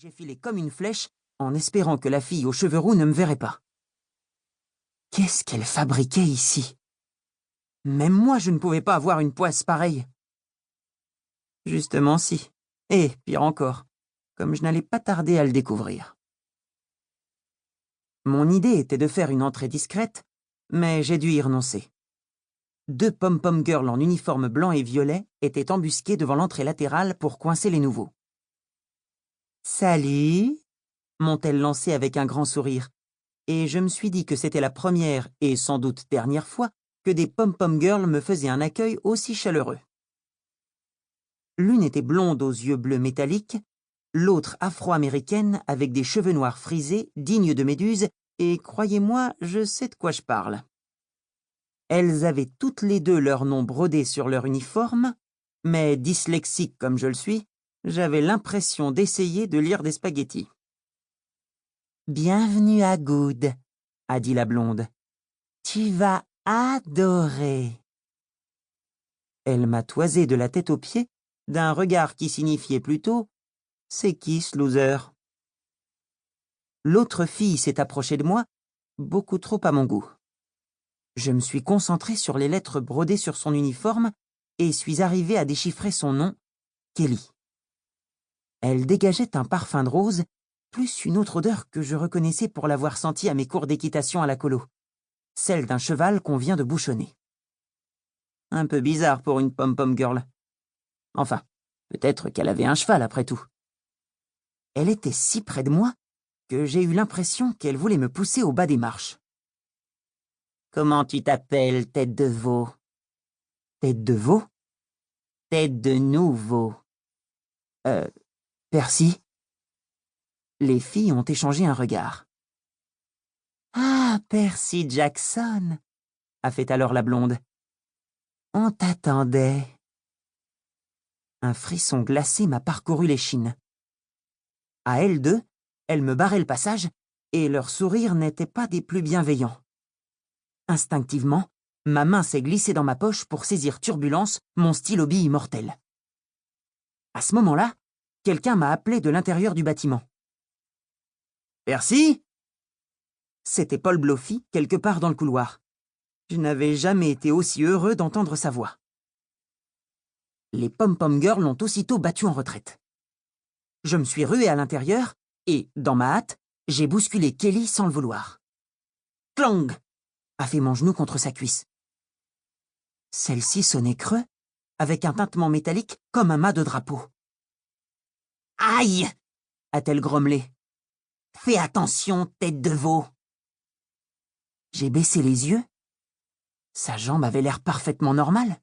J'ai filé comme une flèche, en espérant que la fille aux cheveux roux ne me verrait pas. Qu'est-ce qu'elle fabriquait ici? Même moi, je ne pouvais pas avoir une poisse pareille. Justement, si. Et, pire encore, comme je n'allais pas tarder à le découvrir. Mon idée était de faire une entrée discrète, mais j'ai dû y renoncer. 2 pom-pom girls en uniforme blanc et violet étaient embusquées devant l'entrée latérale pour coincer les nouveaux. « Salut !» m'ont-elles lancé avec un grand sourire, et je me suis dit que c'était la première et sans doute dernière fois que des pom-pom girls me faisaient un accueil aussi chaleureux. L'une était blonde aux yeux bleus métalliques, l'autre afro-américaine avec des cheveux noirs frisés, dignes de Méduse, et croyez-moi, je sais de quoi je parle. Elles avaient toutes les deux leur nom brodé sur leur uniforme, mais dyslexique comme je le suis, j'avais l'impression d'essayer de lire des spaghettis. « Bienvenue à Good », a dit la blonde. « Tu vas adorer. » Elle m'a toisé de la tête aux pieds d'un regard qui signifiait plutôt « C'est qui ce loser ?» L'autre fille s'est approchée de moi, beaucoup trop à mon goût. Je me suis concentré sur les lettres brodées sur son uniforme et suis arrivé à déchiffrer son nom, Kelly. Elle dégageait un parfum de rose, plus une autre odeur que je reconnaissais pour l'avoir sentie à mes cours d'équitation à la colo, celle d'un cheval qu'on vient de bouchonner. Un peu bizarre pour une pom-pom girl. Enfin, peut-être qu'elle avait un cheval après tout. Elle était si près de moi que j'ai eu l'impression qu'elle voulait me pousser au bas des marches. « Comment tu t'appelles, tête de veau ?»« Tête de veau ?»« Tête de nouveau. »« Percy ?» Les filles ont échangé un regard. « Ah, Percy Jackson !» a fait alors la blonde. « On t'attendait. » Un frisson glacé m'a parcouru l'échine. À elles deux, elles me barraient le passage, et leur sourire n'était pas des plus bienveillants. Instinctivement, ma main s'est glissée dans ma poche pour saisir Turbulence, mon stylo bille immortel. À ce moment-là, quelqu'un m'a appelé de l'intérieur du bâtiment. « Percy ?» C'était Paul Bloffy, quelque part dans le couloir. Je n'avais jamais été aussi heureux d'entendre sa voix. Les pom-pom girls l'ont aussitôt battu en retraite. Je me suis rué à l'intérieur et, dans ma hâte, j'ai bousculé Kelly sans le vouloir. « Clang !» a fait mon genou contre sa cuisse. Celle-ci sonnait creux, avec un tintement métallique comme un mât de drapeau. « Aïe !» a-t-elle grommelé. « Fais attention, tête de veau !» J'ai baissé les yeux. Sa jambe avait l'air parfaitement normale.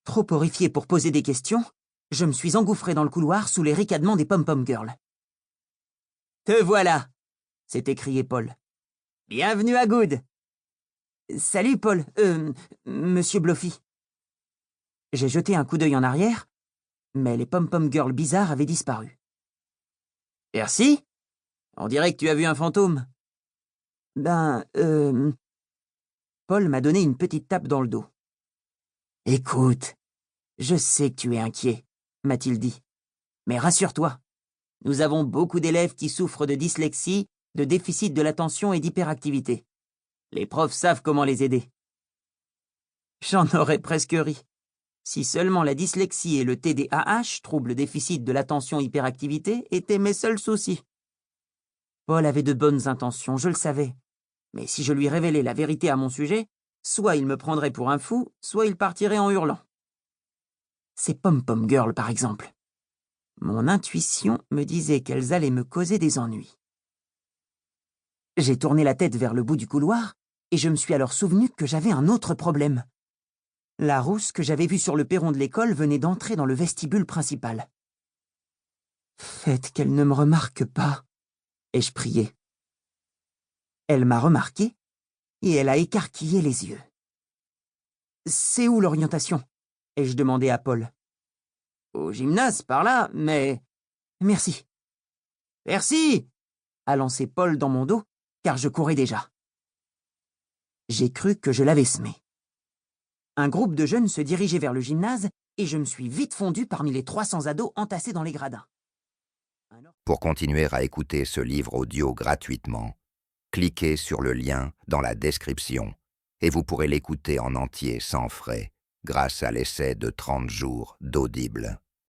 Trop horrifié pour poser des questions, je me suis engouffré dans le couloir sous les ricadements des pom-pom girls. « Te voilà !» s'est écrié Paul. « Bienvenue à Good !»« Salut, Paul, Monsieur Bloffy. » J'ai jeté un coup d'œil en arrière, mais les pom-pom girls bizarres avaient disparu. « Percy ? On dirait que tu as vu un fantôme. » Paul m'a donné une petite tape dans le dos. « Écoute, je sais que tu es inquiet, » m'a-t-il dit. « Mais rassure-toi, nous avons beaucoup d'élèves qui souffrent de dyslexie, de déficit de l'attention et d'hyperactivité. Les profs savent comment les aider. » J'en aurais presque ri. Si seulement la dyslexie et le TDAH, trouble déficit de l'attention-hyperactivité, étaient mes seuls soucis. Paul avait de bonnes intentions, je le savais. Mais si je lui révélais la vérité à mon sujet, soit il me prendrait pour un fou, soit il partirait en hurlant. Ces pom-pom girls, par exemple. Mon intuition me disait qu'elles allaient me causer des ennuis. J'ai tourné la tête vers le bout du couloir, et je me suis alors souvenu que j'avais un autre problème. La rousse que j'avais vue sur le perron de l'école venait d'entrer dans le vestibule principal. « Faites qu'elle ne me remarque pas », ai-je prié. Elle m'a remarqué, et elle a écarquillé les yeux. « C'est où l'orientation ?» ai-je demandé à Paul. « Au gymnase, par là, mais... » « Merci. »« Merci !» a lancé Paul dans mon dos, car je courais déjà. J'ai cru que je l'avais semé. Un groupe de jeunes se dirigeait vers le gymnase, et je me suis vite fondu parmi les 300 ados entassés dans les gradins. Pour continuer à écouter ce livre audio gratuitement, cliquez sur le lien dans la description et vous pourrez l'écouter en entier sans frais grâce à l'essai de 30 jours d'Audible.